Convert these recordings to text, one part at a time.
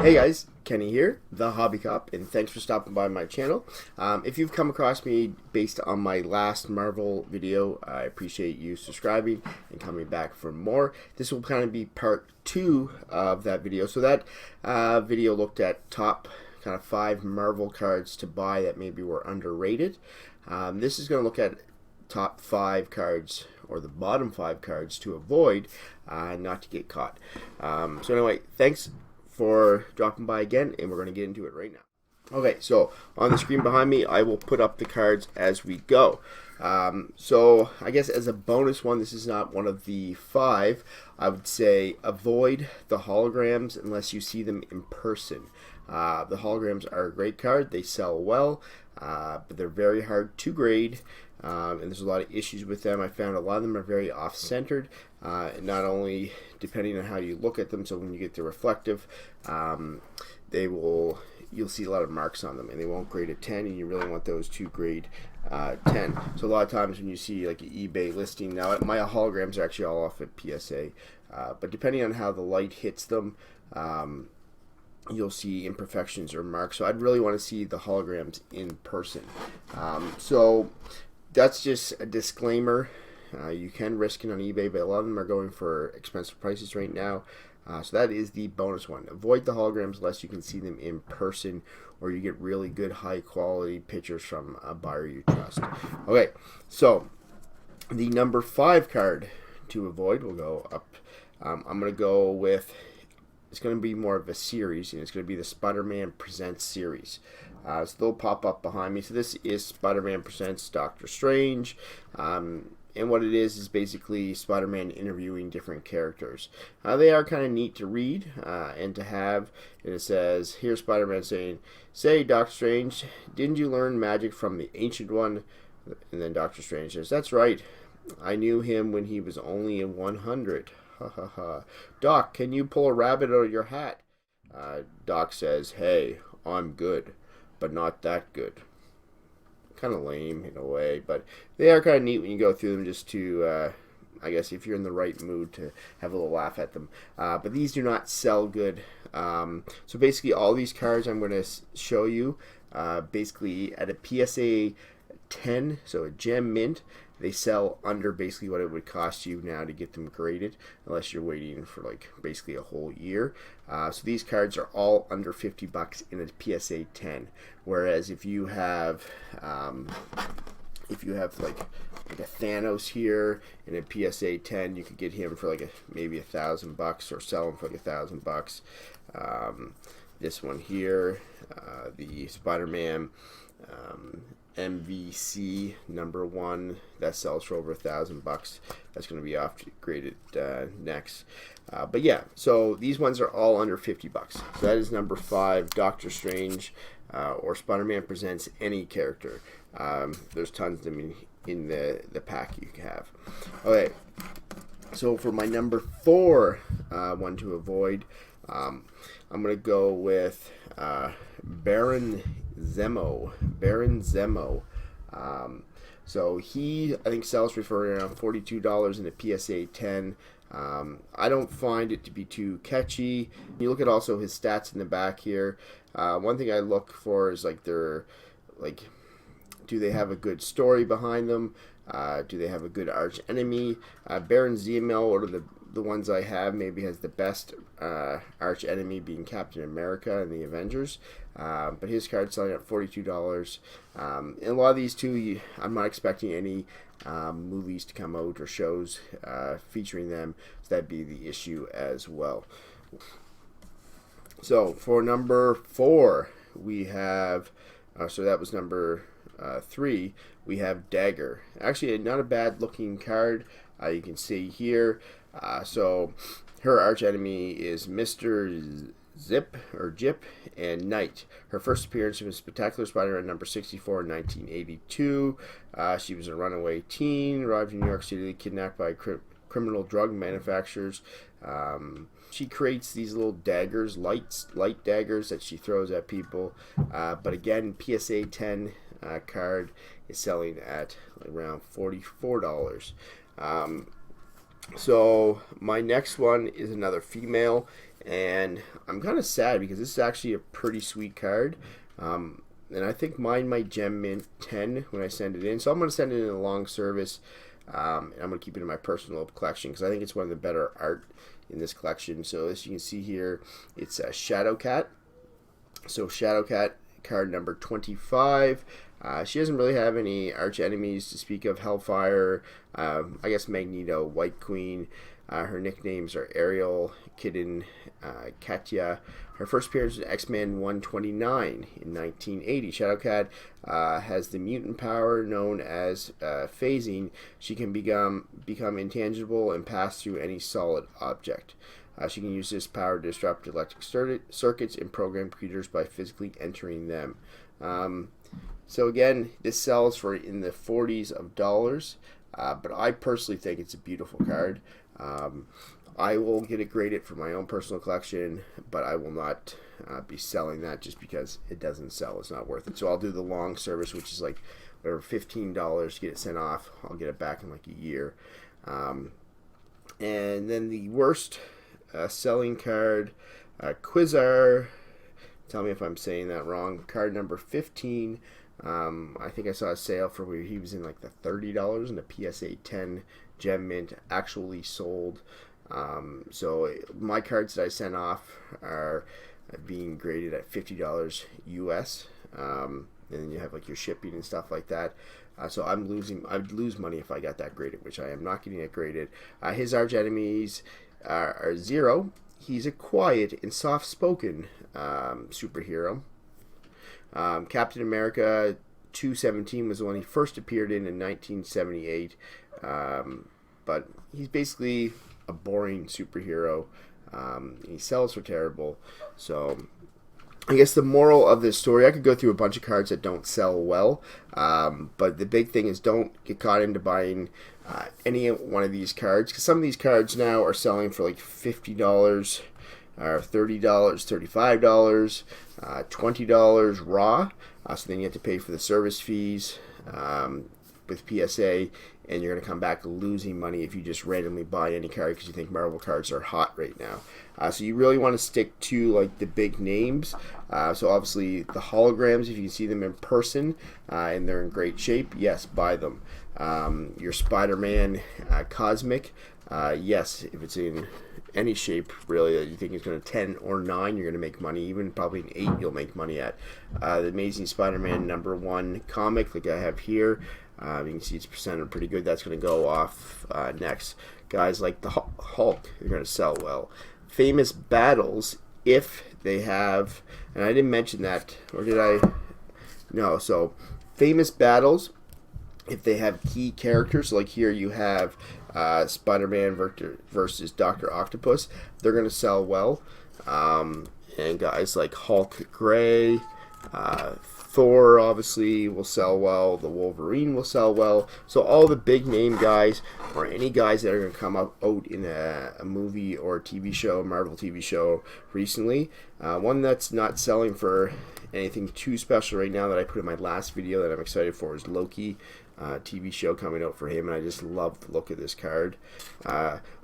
Hey guys, Kenny here, the Hobby Cop, and thanks for stopping by my channel. If you've come across me based on my last Marvel video, I appreciate you subscribing and coming back for more. This will kind of be part 2 of that video. So that video looked at top kind of 5 Marvel cards to buy that maybe were underrated. This is going to look at top 5 cards, or the bottom 5 cards to avoid, not to get caught. So anyway, thanks for dropping by again, and we're going to get into it right now. Okay, so on the screen behind me, I will put up the cards as we go. So I guess as a bonus one, this is not one of the 5. I would say avoid the holograms unless you see them in person. The holograms are a great card. They sell well, but they're very hard to grade. And there's a lot of issues with them. I found a lot of them are very off-centered, not only depending on how you look at them. So when you get the reflective, you'll see a lot of marks on them, and they won't grade a 10, and you really want those to grade 10. So a lot of times when you see like an eBay listing, now my holograms are actually all off at PSA, but depending on how the light hits them, you'll see imperfections or marks. So I'd really want to see the holograms in person. So that's just a disclaimer. You can risk it on eBay, but a lot of them are going for expensive prices right now. So that is the bonus one. Avoid the holograms unless you can see them in person, or you get really good high quality pictures from a buyer you trust. Okay, so the number 5 card to avoid will go up. I'm going to go with, it's going to be more of a series, and it's going to be the SpiderMan Presents series. So they'll pop up behind me. So this is SpiderMan Presents Doctor Strange. And what it is basically Spider-Man interviewing different characters. They are kind of neat to read and to have. And it says, here's Spider-Man saying, "Say, Doctor Strange, didn't you learn magic from the Ancient One?" And then Doctor Strange says, "That's right. I knew him when he was only in 100. Ha ha ha. Doc, can you pull a rabbit out of your hat?" Doc says, "Hey, I'm good, but not that good." Kind of lame in a way, but they are kind of neat when you go through them, just to, I guess, if you're in the right mood to have a little laugh at them. But these do not sell good. So basically all these cards I'm going to show you, basically at a PSA 10, so a gem mint, they sell under basically what it would cost you now to get them graded, unless you're waiting for like basically a whole year. So these cards are all under $50 in a PSA 10. Whereas if you have like a Thanos here in a PSA 10, you could get him for like maybe $1,000, or sell him for like $1,000. This one here, the Spider-Man MVC #1, that sells for over $1,000. That's going to be off graded next. But yeah, so these ones are all under $50. So that is number 5, Doctor Strange, or Spider-Man Presents any character. There's tons of them in the pack you can have. Okay, so for my number 4 one to avoid, I'm going to go with Baron Zemo. So he, I think, sells for around $42 in a PSA 10. I don't find it to be too catchy. You look at also his stats in the back here. One thing I look for is do they have a good story behind them? Do they have a good arch enemy? Baron Zemo, or the ones I have, maybe has the best arch enemy being Captain America in the Avengers. But his card's selling at $42. And a lot of these too, I'm not expecting any movies to come out or shows featuring them, so that'd be the issue as well. So for number 4, we have, so that was number 3, we have Dagger. Actually, not a bad looking card. You can see here. So her arch enemy is Mr. Zip or Jip and Knight. Her first appearance was Spectacular Spider-Man number 64 in 1982. She was a runaway teen, arrived in New York City, kidnapped by criminal drug manufacturers. She creates these little daggers, light daggers that she throws at people. But again, PSA 10 card is selling at around $44. So my next one is another female, And I'm kind of sad because this is actually a pretty sweet card. And I think mine might gem mint 10 when I send it in. So I'm going to send it in a long service. And I'm going to keep it in my personal collection because I think it's one of the better art in this collection. So as you can see here, it's a Shadowcat. So Shadowcat card number 25. She doesn't really have any arch enemies to speak of. Hellfire, I guess Magneto, White Queen. Her nicknames are Ariel, Kitten, Katya. Her first appearance was X-Men 129 in 1980. Shadowcat has the mutant power known as phasing. She can become intangible and pass through any solid object. She can use this power to disrupt electric circuits and program computers by physically entering them. So again, this sells for in the 40s of dollars, but I personally think it's a beautiful card. I will get it graded for my own personal collection, but I will not be selling that just because it doesn't sell. It's not worth it. So I'll do the long service, which is like whatever, $15 to get it sent off. I'll get it back in like a year. And then the worst selling card, Quizar. Tell me if I'm saying that wrong. Card number 15. I think I saw a sale for where he was in like the $30 and a PSA 10 gem mint actually sold. So my cards that I sent off are being graded at $50 US. And then you have like your shipping and stuff like that. So I'd lose money if I got that graded, which I am not getting it graded. His arch enemies are Zero. He's a quiet and soft-spoken superhero. Captain America 217 was the one he first appeared in 1978. But he's basically a boring superhero. He sells for terrible. So I guess the moral of this story, I could go through a bunch of cards that don't sell well, but the big thing is don't get caught into buying any one of these cards, because some of these cards now are selling for like $50 or $30, $35, $20 raw. So then you have to pay for the service fees with PSA, and you're going to come back losing money if you just randomly buy any card because you think Marvel cards are hot right now. So you really want to stick to like the big names. So obviously the holograms, if you see them in person and they're in great shape, yes, buy them. Your Spider-Man Cosmic, yes, if it's in any shape really that you think is going to 10 or 9, you're going to make money. Even probably an 8 you'll make money at. The Amazing Spider-Man #1 comic like I have here, you can see it's presented pretty good. That's going to go off next. Guys like the Hulk, they're going to sell well. Famous battles, if they have, and I didn't mention that, or did I? No, so famous battles, if they have key characters, like here you have Spider-Man versus Dr. Octopus, they're going to sell well. And guys like Hulk Gray, Thor obviously will sell well, the Wolverine will sell well. So all the big name guys, or any guys that are going to come out in a movie or a TV show, Marvel TV show recently. One that's not selling for anything too special right now that I put in my last video that I'm excited for is Loki. TV show coming out for him, and I just love the look of this card.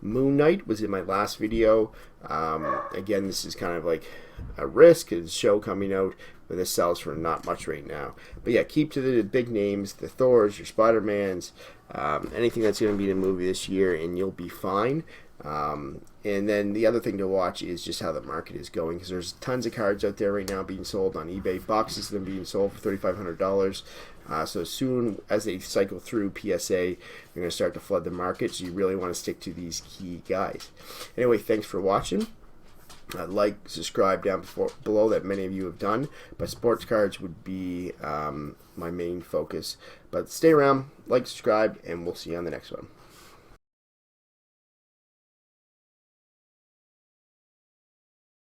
Moon Knight was in my last video. Again, this is kind of like a risk, a show coming out, but this sells for not much right now. But yeah, keep to the big names, the Thors, your Spider-Mans, anything that's going to be in a movie this year, and you'll be fine. And then the other thing to watch is just how the market is going, because there's tons of cards out there right now being sold on eBay. Boxes of them being sold for $3,500. So as soon as they cycle through PSA, they're going to start to flood the market, so you really want to stick to these key guys. Anyway, thanks for watching. Like, subscribe down below, that many of you have done, but sports cards would be my main focus. But stay around, like, subscribe, and we'll see you on the next one.